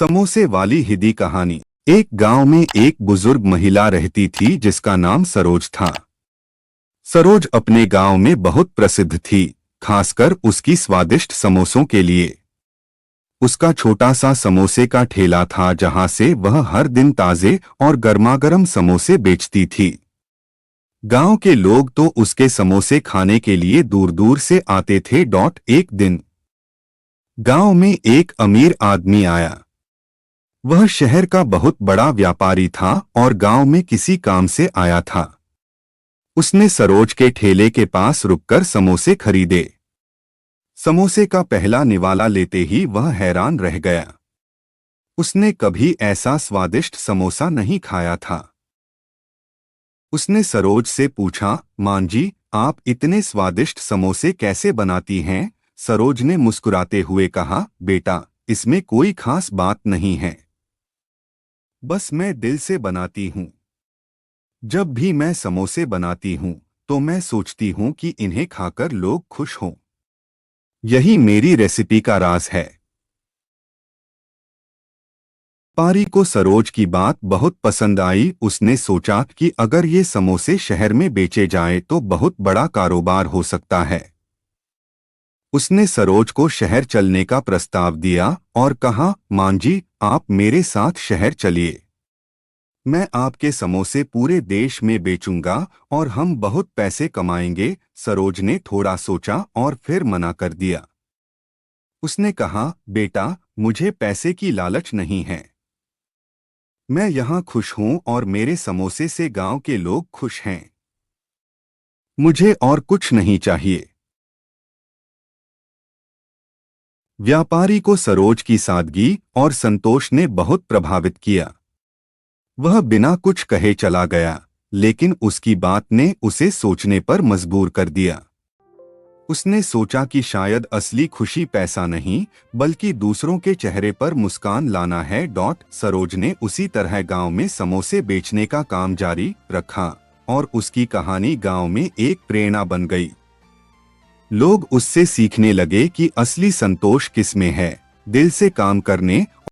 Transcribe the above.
समोसे वाली हिंदी कहानी। एक गांव में एक बुजुर्ग महिला रहती थी जिसका नाम सरोज था। सरोज अपने गांव में बहुत प्रसिद्ध थी, खासकर उसकी स्वादिष्ट समोसों के लिए। उसका छोटा सा समोसे का ठेला था जहां से वह हर दिन ताजे और गर्मागर्म समोसे बेचती थी। गांव के लोग तो उसके समोसे खाने के लिए दूर दूर से आते थे। एक दिन गांव में एक अमीर आदमी आया। वह शहर का बहुत बड़ा व्यापारी था और गांव में किसी काम से आया था। उसने सरोज के ठेले के पास रुककर समोसे खरीदे। समोसे का पहला निवाला लेते ही वह हैरान रह गया। उसने कभी ऐसा स्वादिष्ट समोसा नहीं खाया था। उसने सरोज से पूछा, मां जी, आप इतने स्वादिष्ट समोसे कैसे बनाती हैं? सरोज ने मुस्कुराते हुए कहा, बेटा, इसमें कोई खास बात नहीं है, बस मैं दिल से बनाती हूँ। जब भी मैं समोसे बनाती हूँ तो मैं सोचती हूँ कि इन्हें खाकर लोग खुश हों। यही मेरी रेसिपी का राज है। पारी को सरोज की बात बहुत पसंद आई। उसने सोचा कि अगर ये समोसे शहर में बेचे जाएं तो बहुत बड़ा कारोबार हो सकता है। उसने सरोज को शहर चलने का प्रस्ताव दिया और कहा, मां जी, आप मेरे साथ शहर चलिए। मैं आपके समोसे पूरे देश में बेचूंगा और हम बहुत पैसे कमाएंगे। सरोज ने थोड़ा सोचा और फिर मना कर दिया। उसने कहा, बेटा, मुझे पैसे की लालच नहीं है। मैं यहाँ खुश हूँ और मेरे समोसे से गांव के लोग खुश हैं। मुझे और कुछ नहीं चाहिए। व्यापारी को सरोज की सादगी और संतोष ने बहुत प्रभावित किया। वह बिना कुछ कहे चला गया, लेकिन उसकी बात ने उसे सोचने पर मजबूर कर दिया। उसने सोचा कि शायद असली खुशी पैसा नहीं, बल्कि दूसरों के चेहरे पर मुस्कान लाना है। सरोज ने उसी तरह गांव में समोसे बेचने का काम जारी रखा और उसकी कहानी गांव में एक प्रेरणा बन गई। लोग उससे सीखने लगे कि असली संतोष किसमें है, दिल से काम करने